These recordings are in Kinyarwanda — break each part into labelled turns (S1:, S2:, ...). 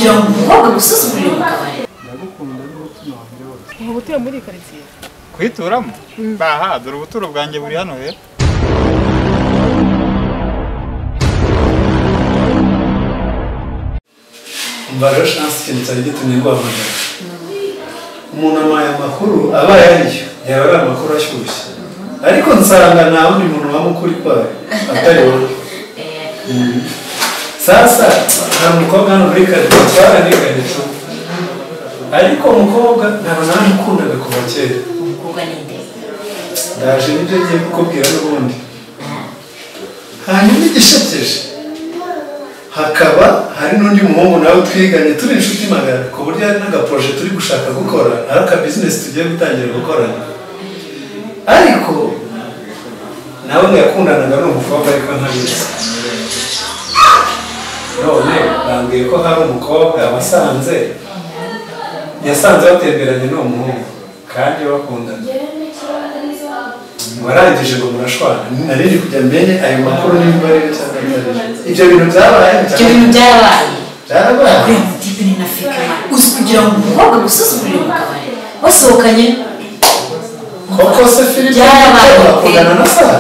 S1: kugira ngo umukobwa gusuzugurire mu kabari.
S2: Ndagukunda n'umutima wanjye wose.
S3: Ubu gutura muri quartier.
S2: Kwituramo? Baha, dore ubuturo bwanjye buri hano he.
S4: Mbara chance ikintu cyari gitumye guhamagara. Umuntu amaye amakuru abaye ariyo yaba ari amakuru ashyushye. Ariko nsanga nta wundi muntu wamukuri kwayo atari wowe. Sasa hari umukobwa hano muri quartier twaraniganye tu. Ariko umukobwa ntabwo namukundaga kuva kera.
S1: Umukobwa ni nde?
S4: Ndaje nibyo ngiye kukubwira n'ubundi. Hanyuma igishekeje hakaba hari n'undi muhungu nawe twiganye turi inshuti magara ku buryo hari n'agaproje turi gushaka gukora ari aka business tugiye gutangira gukorana. Ariko nawe yakundanaga n'umukobwa ariko ntabizi. None bambwiye ko hari umukobwa yasanze batemberanye n'uwo muhungu kandi bakundana. Warangije ngo murashwana narindi kujya menye ayo makuru nimba ari cyangwa atari. Ibyo bintu byabaye
S1: Kuri mutipe ni nafika uzi kugira ngo umukobwa gusuzugurire mu kabari. Basohokanye
S4: koko se Philippe bakundana na Sara.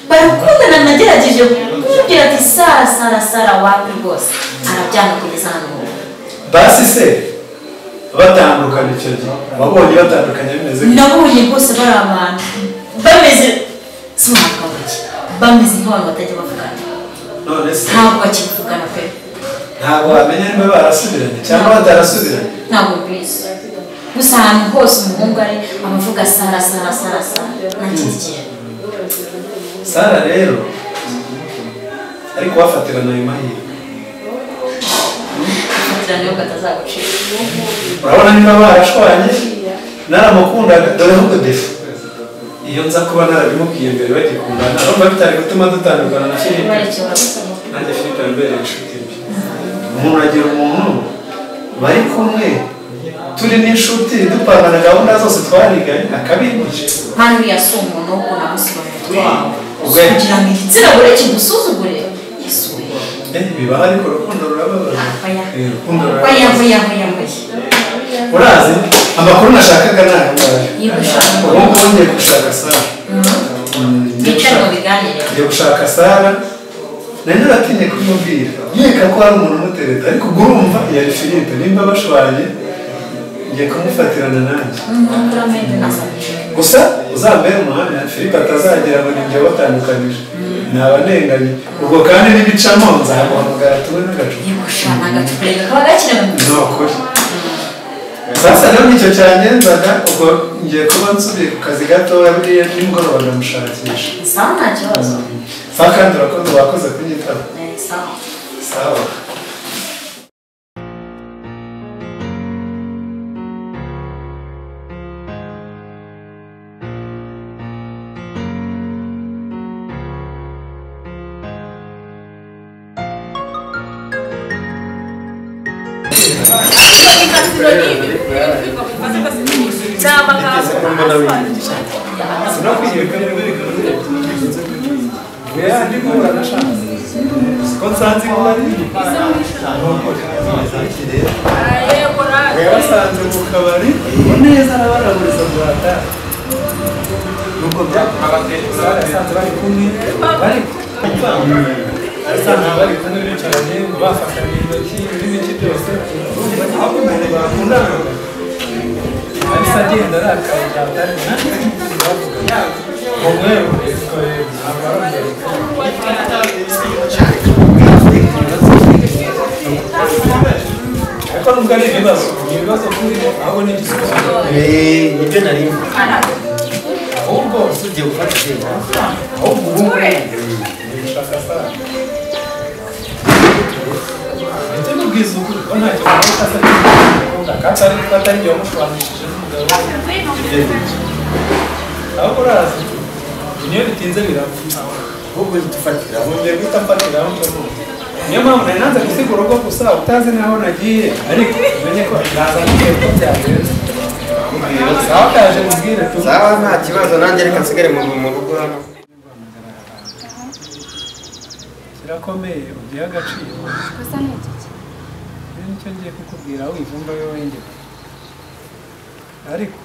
S1: Barakundana nagerageje kumubwira ati Sara wapi rwose arabyanga kugeza hano.
S4: Basi se batandukanye icyo gihe wabonye batandukanye bimeze
S1: nabonye rwose bari abantu bameze bameze nk'abantu batajya bavugana.
S4: none se
S1: ntabwo bakivugana pe.
S4: ntabwo wamenya niba barasubiranye cyangwa batarasubiranye.
S1: ntabwo bizi gusa ahantu hose umuhungu ari abavuga Sara nta kindi kintu.
S4: Sara rero ariko wafatirana ayo mahirwe urabona niba barashwanye naramukundaga dore ahubwo defu iyo nza kuba narabimubwiye mbere bagikundana urumva bitari gutuma dutandukana na Philippe. Nanjye Philippe yambereye inshuti mbi. Umuntu agira umuntu bari kumwe turi n'inshuti dupangana gahunda zose twariganye akabimuje.
S1: Hano yasi umuntu wo kunamusobanurira kugira ngo igitsina gore kigusuzugure yisuye.
S4: Bibaho ariko urukundo rurababaza. Urazi amakuru nashakaga nayo ubu ngubu ngiye gushaka Sara. Ngiye gushaka Sara nari naratinye kumubwira yeka ko hari umuntu umutereta ariko ubwo urumva yari Philippe nimba bashwanye ngiye kumufatirana nanjye. Gusa uzambere umuhamya Philippe atazagira ngo ninjye watandukanije naba nenganye ubwo kandi n'ibicamo nzamuhamagara tuwe n'agacupa. Sasa rero nicyo cyangenzaga ubwo ngiye kuba nsubiye ku kazi gatoya buriya nimugoroba ndamushakisha.
S1: Sawa nta kibazo.
S4: Sawa kandi wakoze kunyitaba. Sawa. Niyo mpamvu nari nanze gusiga urugo gusa utazi naho nagiye ariko umenye ko naza ngiye ko byagenze. Sawa kaje mubwire tu.
S5: Sawa nta kibazo nanjye reka nsigare mu rugo hano.
S4: Kirakomeye ugiye agaciro.
S3: Gusa n'iki?
S4: icyo ngiye kukubwira wivumba we wengera ariko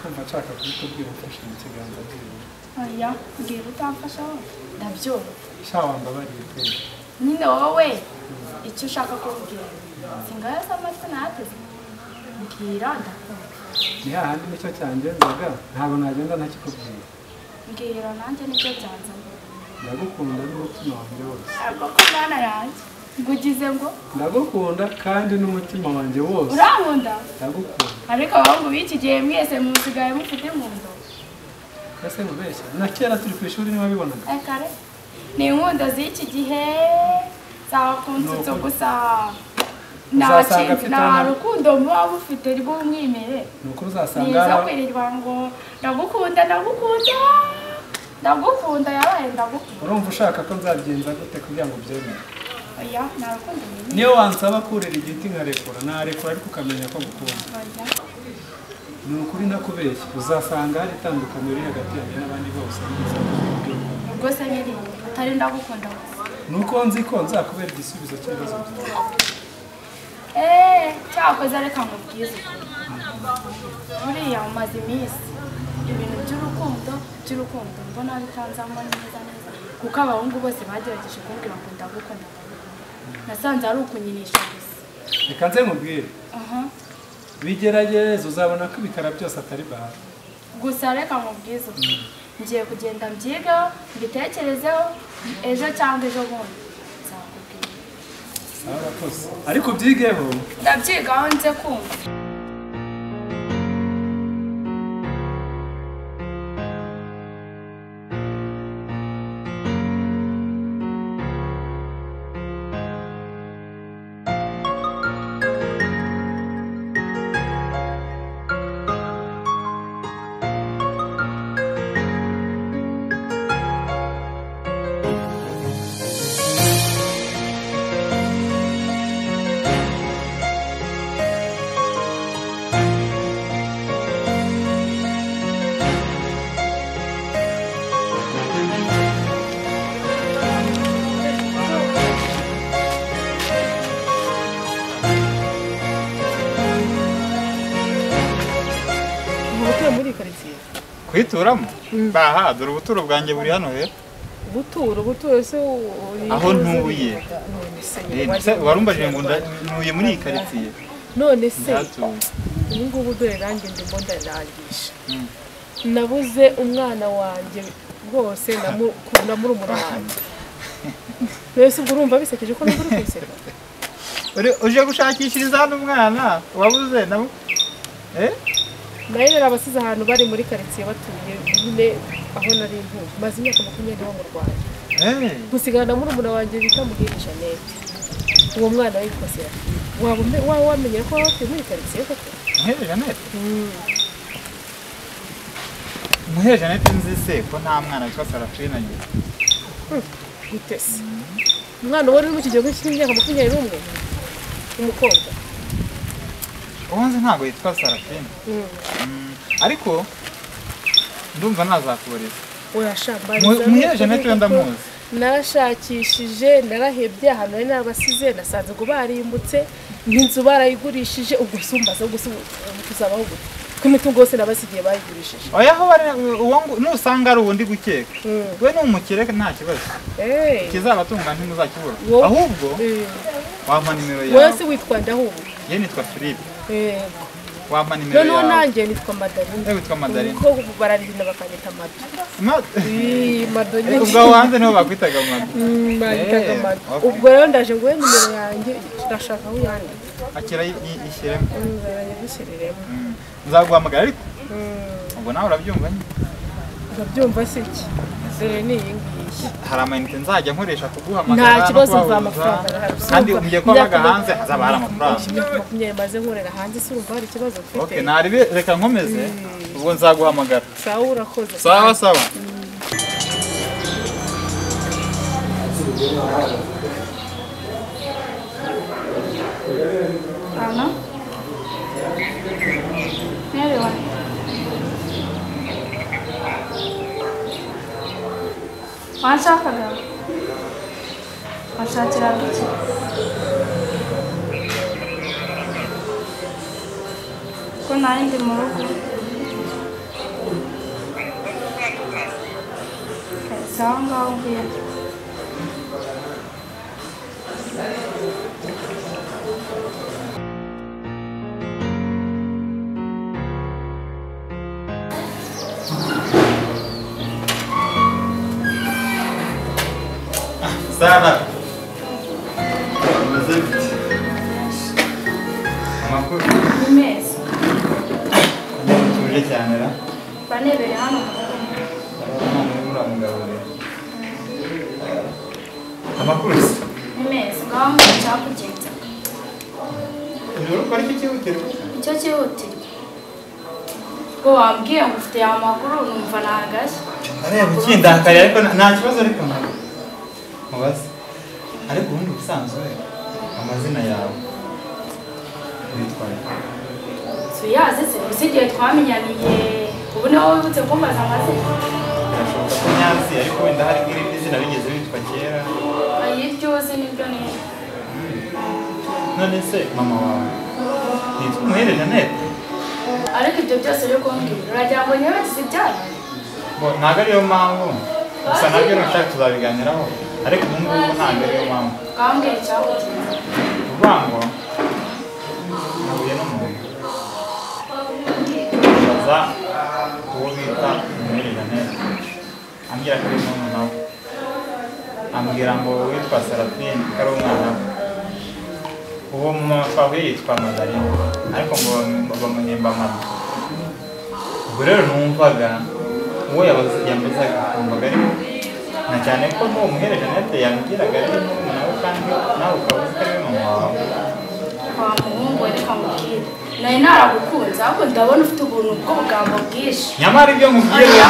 S4: kumva nshaka kubikubwira umfashe mu kiganza byiwe
S3: oya mbwira utamfasha wowe ndabyumva
S4: sha wambabariye pe
S3: nyine wowe icyo ushaka kumbwira singayo z'amatwi nateze mbwira ndakumva
S4: ni hahandi nicyo cyangenzaga ntabwo nagenda ntakikubwira
S3: mbwira nanjye nicyo byanzanye
S4: ndagukunda n'umutima wanjye wose
S3: koko mwana yanjye ngo ugize ngo
S4: ndagukunda kandi n'umutima wanjye wose
S3: urankunda
S4: ndagukunda
S3: ariko abahungu b'iki gihe mwese musigaye mufite inkundo
S4: ese mubeshya na kera turi ku ishuri niba bibonaga
S3: kare ni inkundo z'iki gihe zakunzutse gusa nta rukundo muba mufite rw'umwimerere
S4: ni ukuri uzasanga
S3: niza kwirirwa ngo ndagukunda ndagukunda ndagukunda yabaye ndagukunda
S4: urumva ushaka ko nzabigenza gute kugira ngo ubyemere
S3: oya nta rukundo nyine
S4: niyo wansaba kurira igiti nkarekura narekura ariko ukamenya ko ngukunda
S3: oya
S4: ni ukuri ndakubeshya uzasanga hari itandukaniro riri hagati yanjye n'abandi bose
S3: ubwo se nyiri atari ndagukunda gusa
S4: ni uko nzi ko nzakubera igisubizo cy'ibibazo byawe
S3: cyakoze reka nkubwize buriya umaze iminsi ibintu by'urukundo mbona bitanzamo neza neza kuko abahungu bose bagerageje kumbwira ngo ndagukunda nasanze ari ukunyinisha gusa
S4: reka nze nkubwire bigerageze uzabona ko ibikara byose atari bahari
S3: gusa reka nkubwize ukuri ngiye kugenda mbyigaho mbitekerezeho ejo cyangwa ejo bundi nzakubwira
S4: sawa urakoze ariko ubyigeho
S3: ndabyigaho nze kumva
S2: kwituramo baha dore ubuturo bwanjye buri hano he
S6: ubuturo se
S2: aho ntuye warumbajije ngo ntuye muri iyi karitsiye
S6: none se ubu ngubu dore nanjye ndimo ndarangisha nabuze umwana wanjye rwose na murumuna wanjye mbese ubwo urumva bisekeje ko nabwo uri kwiseka
S2: uje gushakishiriza hano umwana wabuze
S6: nayo rero abasize ahantu bari muri karitsiye batuye nyine aho nari ntuye maze imyaka 20 wo mu Rwanda gusigana na murumuna wanjye bita Muhire Jeannette uwo mwana witwa Serafine waba wamenye ko batuye muri karitsiye koko
S2: Muhire Jeannette Muhire Jeannette nzi se ko nta mwana witwa Serafine agira
S6: gutese umwana wari mu kigero cy'imyaka 21 umukobwa
S2: uwanze ntago yitwa Serafine ariko ndumva nazakubarira
S6: urashambariza
S2: Muhire Jeannette ndamuzi
S6: narashakishije narahebye ahantu ari nabasize nasanze ngo barimbutse n'inzu barayigurishije ubwo sumbaza kuzabaho gute kw'imitungo yose nabasigiye bayigurishije
S2: oya aho bari nusanga ari ubundi gukeka we n'umukireke nta kibazo kizabatunga ntimuzakibura ahubwo wampa nimero yawe
S6: wese witwa ndahubwo
S2: ye nitwa Philippe wampa nimero yawe
S6: none nanjye nitwa Madarina
S2: witwa Madarina
S6: ko bararinda bakanyita Mado
S2: ubwo wanze niho bakwitaga
S6: Mado ubwo rero ndaje ngo nimero yanjye ndashaka aho yandi
S2: akira ishyiremo
S6: yabishiriremo
S2: nzaguhamagara ariko ubwo nawe urabyumva nyine
S6: urabyumva se iki dore ni iyi ngiyi
S2: hari amayinite nzajya nkoresha kuguhamagara
S6: nta kibazo mva amafaranga
S2: kandi ugiye kubaga hanze hazaba hari amafaranga
S6: 20 maze nkorera hanze se urumva hari ikibazo ufite
S2: okay naribe reka nkomeze ubwo nzaguhamagara
S6: sawa urakoze
S2: sawa
S3: Ana? Nereye? Wanshakaga? Wanshakira iki? nari ndi mu rugo sawa ngaho mbwira
S2: Sara. Amakuru.
S3: Meza.
S2: Tuje cyane ra.
S3: Banebere hano.
S2: Amakuru.
S3: Meza, ngaho cyakugenza.
S2: Ijoro ko ari cyihutirwa.
S3: Icyo cyihutirwa. Ko wambwiye ngo ufite amakuru numva nagashye.
S2: Areba ukindakariye ariko nta kibazo ariko mubaze. Ariko ubundi ubusanzwe amazina yawe witwaye.
S3: Suyaze se usigiye twamenyaniye ubu nawe wibutse kumbaza amazina.
S2: Birashoboka ko nyazi ariko wenda hari n'irindi zina bigeze witwa kera.
S3: Ayiryo uzi nibyo neza.
S2: None se mama wawe nitwa Muhire Jeannette.
S3: Ariko ibyo byose byo kumbwira uragira ngo nyebagize ibyaha?
S2: Ntabwo ariyo mpamvu gusa nabyo nashaka tuzabiganiraho ariko ubu ngubu ntabwo ariyo mpamvu.
S3: Kambwira icyakugenza.
S2: Uvuga ngo nahuye n'umuntu baza uwo bita Muhire Jeannette ambwira ko ari umuntu nawe ambwira ngo witwa Serafine ko ari umwana we. Uwo mama twahuye yitwa Madarine ariko ngo bamuhemba amata. Ubwo rero numvaga uwo yambazaga kumvaga ariko na cyane ko n'uwo Muhire Jeannette yambwiraga ari n'umuntu nawe kandi nawe ukaba uzi ko ari mama wawe.
S3: Wa muhungu reka mubwire nari naragukunze ahubwo ndabona ufite ubuntu bw'ubugambo bwinshi.
S2: Nyamara ibyo nkubwira